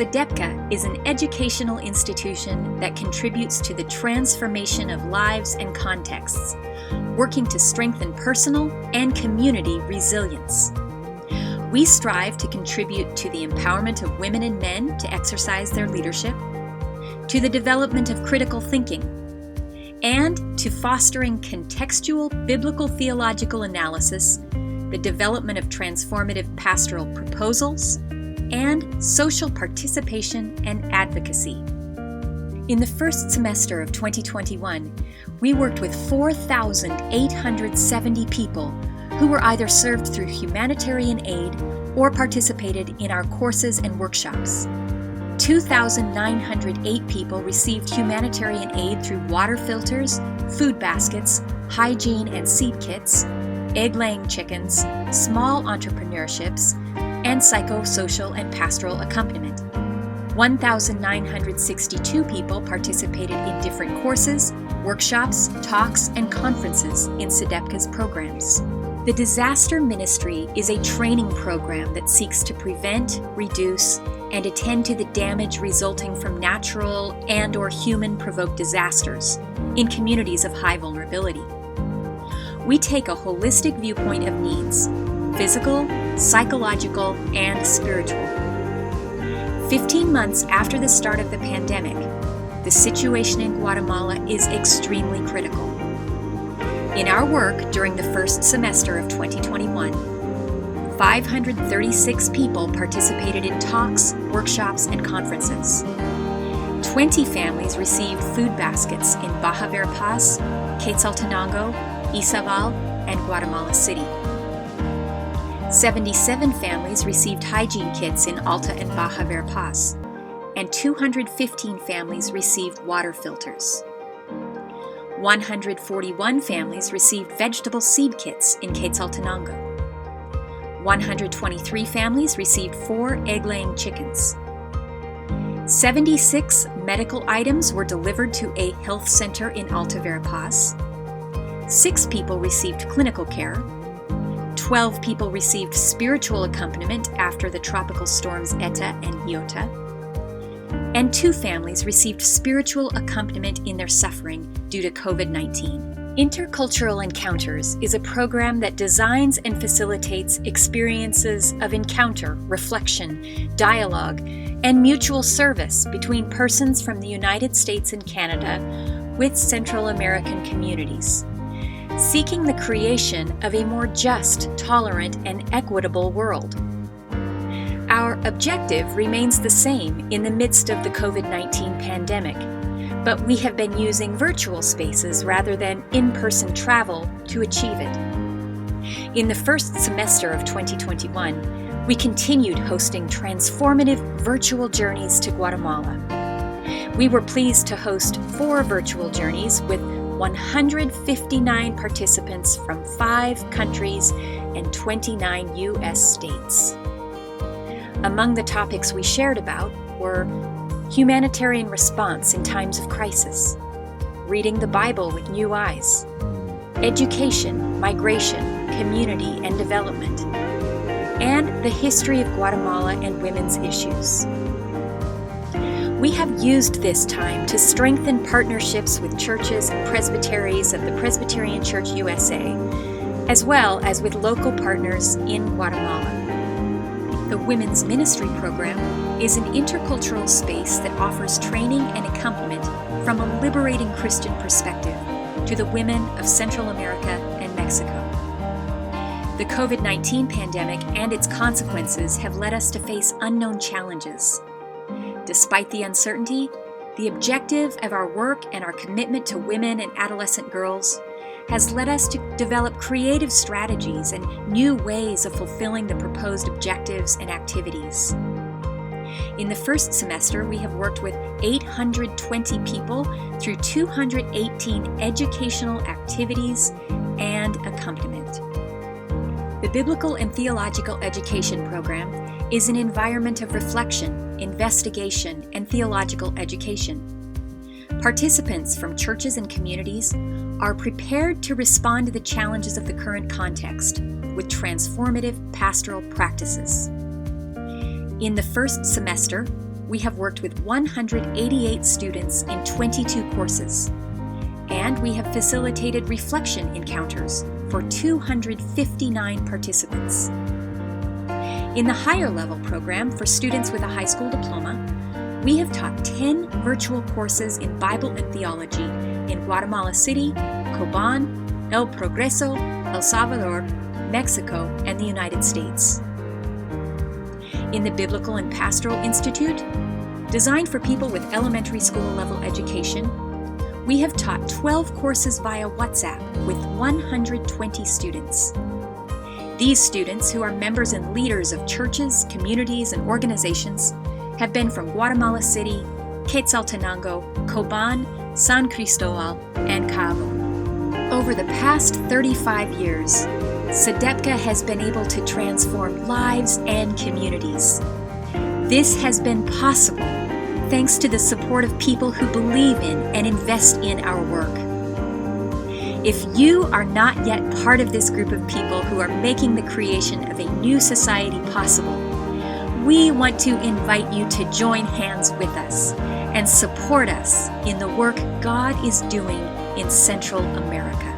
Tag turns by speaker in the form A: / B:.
A: SEDEPCA is an educational institution that contributes to the transformation of lives and contexts, working to strengthen personal and community resilience. We strive to contribute to the empowerment of women and men to exercise their leadership, to the development of critical thinking, and to fostering contextual biblical theological analysis, the development of transformative pastoral proposals, and social participation and advocacy. In the first semester of 2021, we worked with 4,870 people who were either served through humanitarian aid or participated in our courses and workshops. 2,908 people received humanitarian aid through water filters, food baskets, hygiene and seed kits, egg-laying chickens, small entrepreneurships, and psychosocial and pastoral accompaniment. 1,962 people participated in different courses, workshops, talks, and conferences in SEDEPCA's programs. The Disaster Ministry is a training program that seeks to prevent, reduce, and attend to the damage resulting from natural and/or human-provoked disasters in communities of high vulnerability. We take a holistic viewpoint of needs, physical, psychological, and spiritual. 15 months after the start of the pandemic, the situation in Guatemala is extremely critical. In our work during the first semester of 2021, 536 people participated in talks, workshops, and conferences. 20 families received food baskets in Baja Verapaz, Quetzaltenango, Izabal, and Guatemala City. 77 families received hygiene kits in Alta and Baja Verapaz, and 215 families received water filters. 141 families received vegetable seed kits in Quetzaltenango. 123 families received 4 egg-laying chickens. 76 medical items were delivered to a health center in Alta Verapaz. 6 people received clinical care. 12 people received spiritual accompaniment after the tropical storms Eta and Iota. And 2 families received spiritual accompaniment in their suffering due to COVID-19. Intercultural Encounters is a program that designs and facilitates experiences of encounter, reflection, dialogue, and mutual service between persons from the United States and Canada with Central American communities, seeking the creation of a more just, tolerant, and equitable world. Our objective remains the same in the midst of the COVID-19 pandemic, but we have been using virtual spaces rather than in-person travel to achieve it. In the first semester of 2021, we continued hosting transformative virtual journeys to Guatemala. We were pleased to host 4 virtual journeys with 159 participants from 5 countries and 29 U.S. states. Among the topics we shared about were humanitarian response in times of crisis, reading the Bible with new eyes, education, migration, community, and development, and the history of Guatemala and women's issues. We have used this time to strengthen partnerships with churches and presbyteries of the Presbyterian Church USA, as well as with local partners in Guatemala. The Women's Ministry Program is an intercultural space that offers training and accompaniment from a liberating Christian perspective to the women of Central America and Mexico. The COVID-19 pandemic and its consequences have led us to face unknown challenges. Despite the uncertainty, the objective of our work and our commitment to women and adolescent girls has led us to develop creative strategies and new ways of fulfilling the proposed objectives and activities. In the first semester, we have worked with 820 people through 218 educational activities and accompaniment. The Biblical and Theological Education Program is an environment of reflection, investigation, and theological education. Participants from churches and communities are prepared to respond to the challenges of the current context with transformative pastoral practices. In the first semester, we have worked with 188 students in 22 courses, and we have facilitated reflection encounters for 259 participants. In the higher level program for students with a high school diploma, we have taught 10 virtual courses in Bible and theology in Guatemala City, Coban, El Progreso, El Salvador, Mexico, and the United States. In the Biblical and Pastoral Institute, designed for people with elementary school level education, we have taught 12 courses via WhatsApp with 120 students. These students, who are members and leaders of churches, communities, and organizations, have been from Guatemala City, Quetzaltenango, Coban, San Cristobal, and Cabo. Over the past 35 years, SEDEPCA has been able to transform lives and communities. This has been possible thanks to the support of people who believe in and invest in our work. If you are not yet part of this group of people who are making the creation of a new society possible, we want to invite you to join hands with us and support us in the work God is doing in Central America.